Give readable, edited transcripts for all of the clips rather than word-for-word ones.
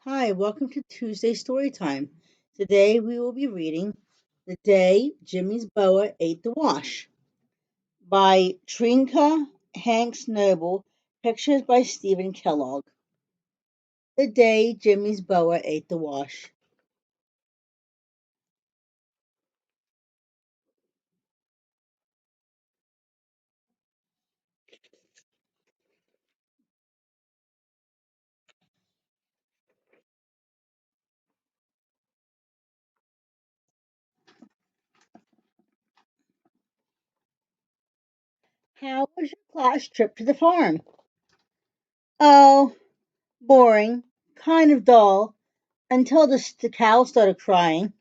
Hi, welcome to Tuesday Story Time. Today we will be reading The Day Jimmy's Boa Ate the Wash by Trinka Hanks Noble, pictures by Stephen Kellogg. The Day Jimmy's Boa Ate the Wash. How was your class trip to the farm? Oh, boring, kind of dull, until the cow started crying.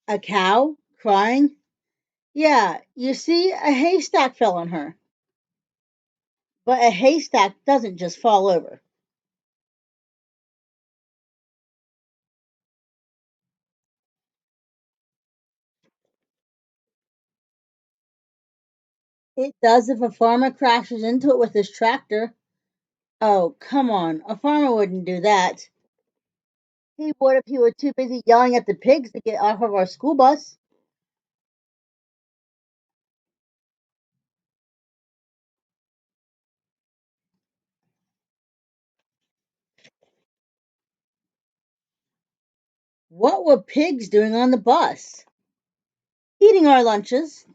A cow? Crying? Yeah, you see, a haystack fell on her. But a haystack doesn't just fall over. It does if a farmer crashes into it with his tractor. Oh, come on. A farmer wouldn't do that. He would if he were too busy yelling at the pigs to get off of our school bus. What were pigs doing on the bus? Eating our lunches.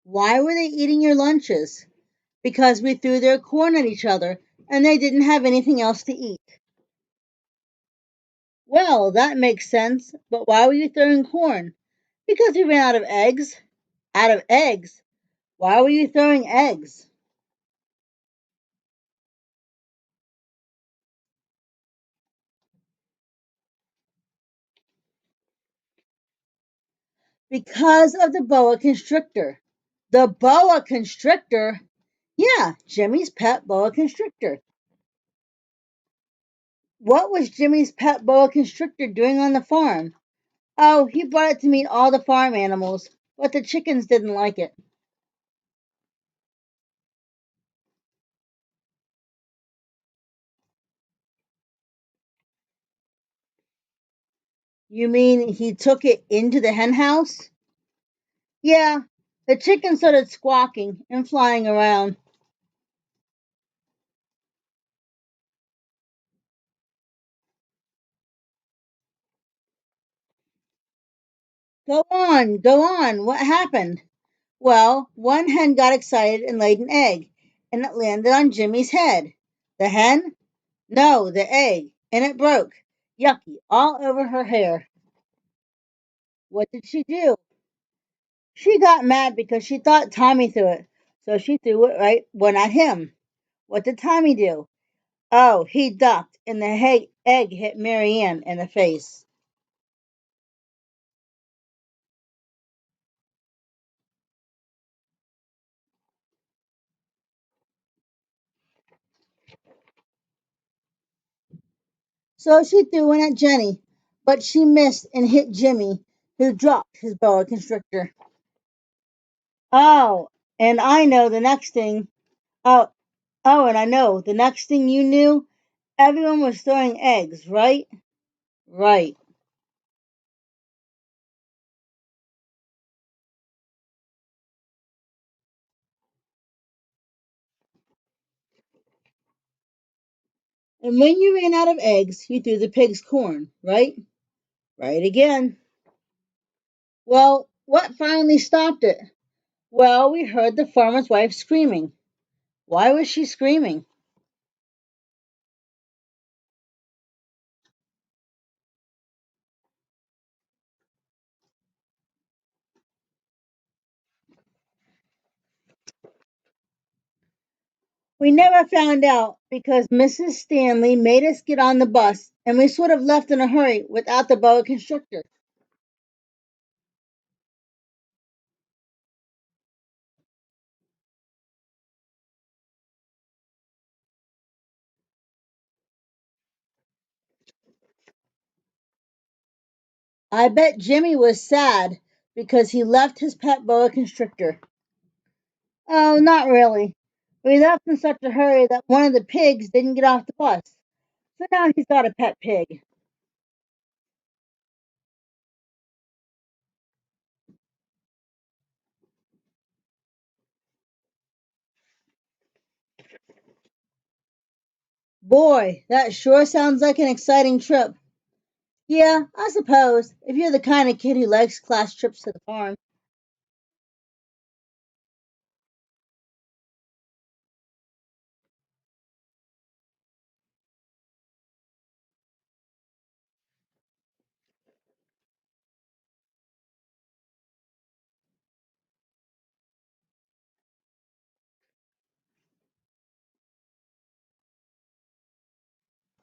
Why were they eating your lunches? Because we threw their corn at each other and they didn't have anything else to eat. Well, that makes sense, but why were you throwing corn? Because we ran out of eggs. Out of eggs? Why were you throwing eggs? Because of the boa constrictor. The boa constrictor? Yeah, Jimmy's pet boa constrictor. What was Jimmy's pet boa constrictor doing on the farm? Oh, he brought it to meet all the farm animals, but the chickens didn't like it. You mean he took it into the hen house? Yeah, the chickens started squawking and flying around. Go on, what happened? Well, one hen got excited and laid an egg, and it landed on Jimmy's head. The hen? No, the egg, and it broke. Yucky, all over her hair. What did she do? She got mad because she thought Tommy threw it, so she threw it right one at him. What did Tommy do? Oh, he ducked, and the egg hit Marianne in the face. So she threw one at Jenny, but she missed and hit Jimmy, who dropped his boa constrictor. Oh, and I know the next thing. Oh, and I know the next thing you knew, everyone was throwing eggs, right? Right. And when you ran out of eggs, you threw the pigs corn, right? Right again. Well, what finally stopped it? Well, we heard the farmer's wife screaming. Why was she screaming? We never found out because Mrs. Stanley made us get on the bus and we sort of left in a hurry without the boa constrictor. I bet Jimmy was sad because he left his pet boa constrictor. Oh, not really. We left in such a hurry that one of the pigs didn't get off the bus. So now he's got a pet pig. Boy, that sure sounds like an exciting trip. Yeah, I suppose, if you're the kind of kid who likes class trips to the farm.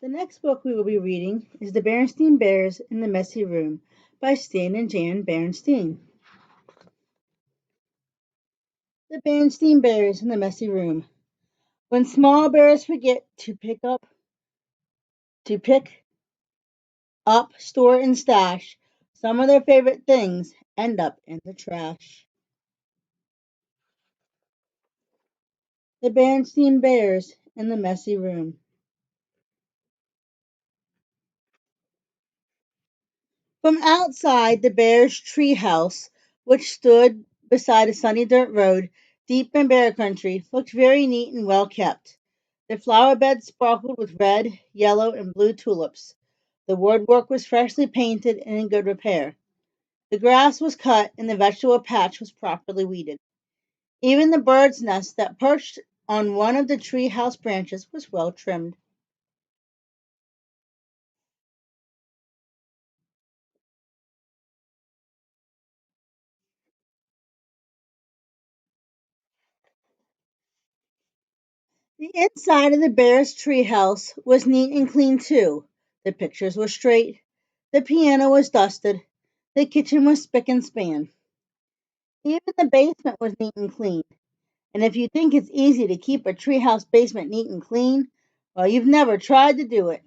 The next book we will be reading is The Berenstain Bears in the Messy Room by Stan and Jan Berenstain. The Berenstain Bears in the Messy Room. When small bears forget to pick up, store, and stash, some of their favorite things end up in the trash. The Berenstain Bears in the Messy Room. From outside the bears' tree house, which stood beside a sunny dirt road deep in bear country, looked very neat and well kept. The flower beds sparkled with red, yellow, and blue tulips. The woodwork was freshly painted and in good repair. The grass was cut and the vegetable patch was properly weeded. Even the bird's nest that perched on one of the tree house branches was well trimmed. The inside of the bear's treehouse was neat and clean too. The pictures were straight, the piano was dusted, the kitchen was spick and span. Even the basement was neat and clean. And if you think it's easy to keep a treehouse basement neat and clean, well, you've never tried to do it.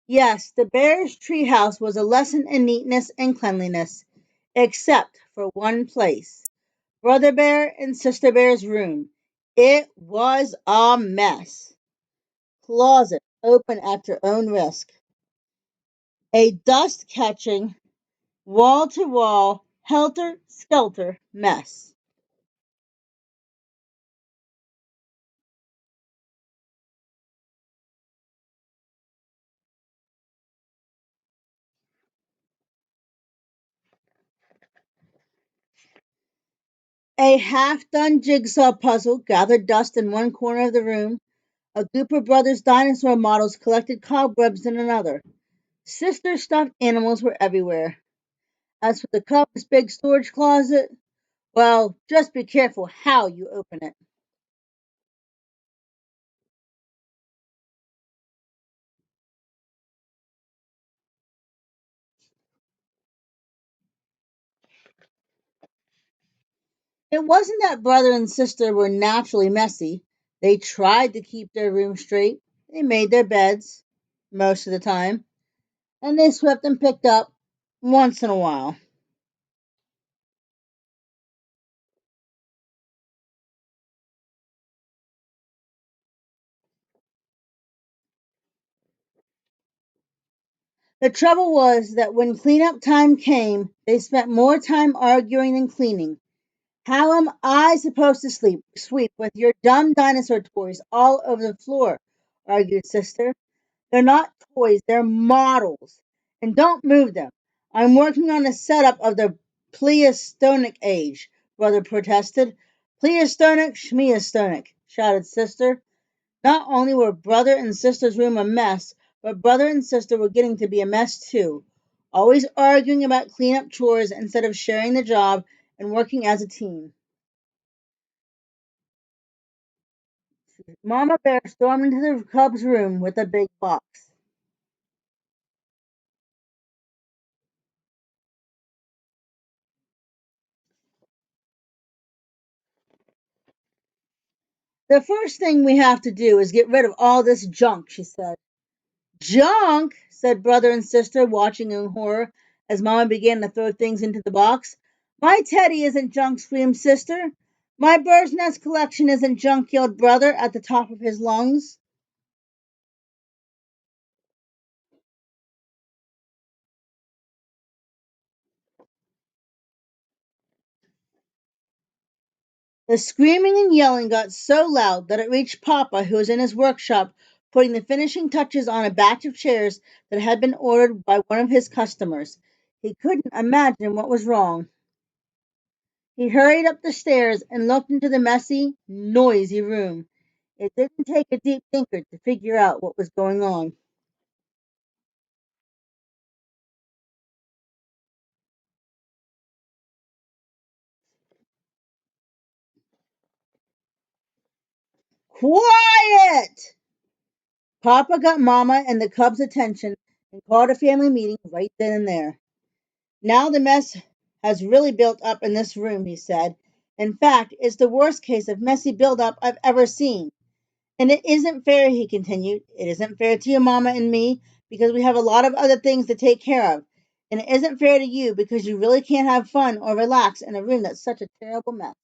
Yes, the bear's treehouse was a lesson in neatness and cleanliness, except for one place. Brother Bear and Sister Bear's room. It was a mess. Closet open at your own risk. A dust catching, wall to wall, helter skelter mess. A half done jigsaw puzzle gathered dust in one corner of the room. A group of brothers' dinosaur models collected cobwebs in another. Sister stuffed animals were everywhere. As for the cup's big storage closet, well, just be careful how you open it. It wasn't that brother and sister were naturally messy. They tried to keep their room straight. They made their beds most of the time, and they swept and picked up once in a while. The trouble was that when cleanup time came, they spent more time arguing than cleaning. How am I supposed to sweep with your dumb dinosaur toys all over the floor? Argued sister. They're not toys, they're models. And don't move them. I'm working on a setup of the Pleistonic age, brother protested. Pleistonic, Schmeistonic, shouted sister. Not only were brother and sister's room a mess, but brother and sister were getting to be a mess too. Always arguing about cleanup chores instead of sharing the job and working as a team. Mama Bear stormed into the cub's room with a big box. The first thing we have to do is get rid of all this junk, she said. Junk, said brother and sister, watching in horror as Mama began to throw things into the box. My teddy isn't junk, screamed sister. My bird's nest collection isn't junk, yelled brother at the top of his lungs. The screaming and yelling got so loud that it reached Papa, who was in his workshop putting the finishing touches on a batch of chairs that had been ordered by one of his customers. He couldn't imagine what was wrong. He hurried up the stairs and looked into the messy, noisy room. It didn't take a deep thinker to figure out what was going on. Quiet! Papa got Mama and the cubs' attention and called a family meeting right then and there. Now the mess has really built up in this room, he said. In fact, it's the worst case of messy buildup I've ever seen. And it isn't fair, he continued. It isn't fair to your mama and me because we have a lot of other things to take care of. And it isn't fair to you because you really can't have fun or relax in a room that's such a terrible mess.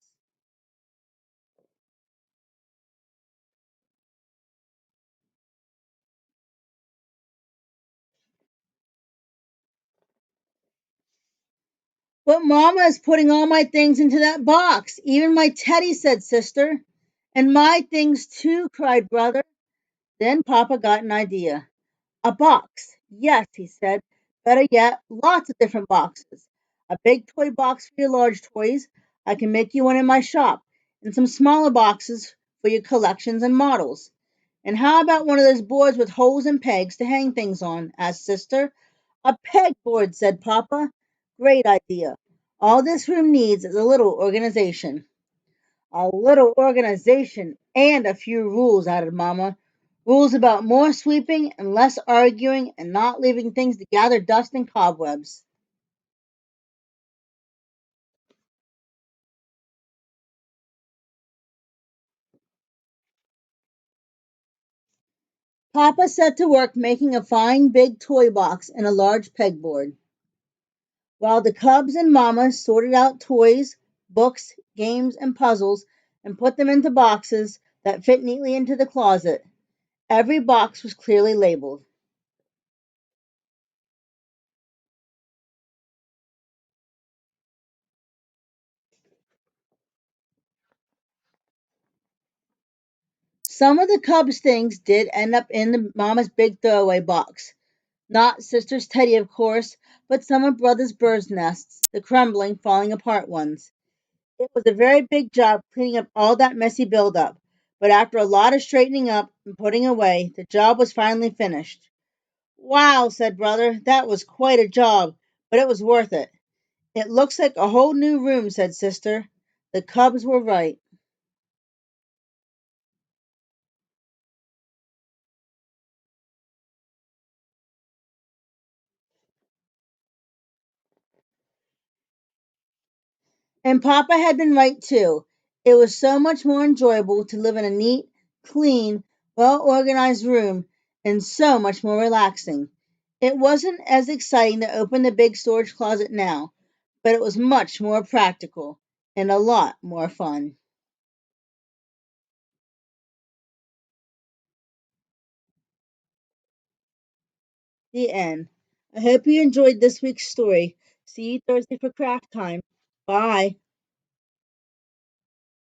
But Mama is putting all my things into that box, even my teddy, said sister. And my things too, cried brother. Then Papa got an idea. A box. Yes, he said. Better yet, lots of different boxes. A big toy box for your large toys. I can make you one in my shop. And some smaller boxes for your collections and models. And how about one of those boards with holes and pegs to hang things on? Asked sister. A pegboard, said Papa. Great idea. All this room needs is a little organization. A little organization and a few rules, added Mamma. Rules about more sweeping and less arguing and not leaving things to gather dust and cobwebs. Papa set to work making a fine big toy box and a large pegboard, while the cubs and Mamma sorted out toys, books, games, and puzzles and put them into boxes that fit neatly into the closet. Every box was clearly labeled. Some of the cubs' things did end up in the Mama's big throwaway box. Not sister's teddy, of course, but some of brother's bird's nests, the crumbling, falling apart ones. It was a very big job cleaning up all that messy buildup, but after a lot of straightening up and putting away, the job was finally finished. Wow, said brother, that was quite a job, but it was worth it. It looks like a whole new room, said sister. The cubs were right. And Papa had been right too. It was so much more enjoyable to live in a neat, clean, well organized room, and so much more relaxing. It wasn't as exciting to open the big storage closet now, but it was much more practical and a lot more fun. The end. I hope you enjoyed this week's story. See you Thursday for craft time. Bye.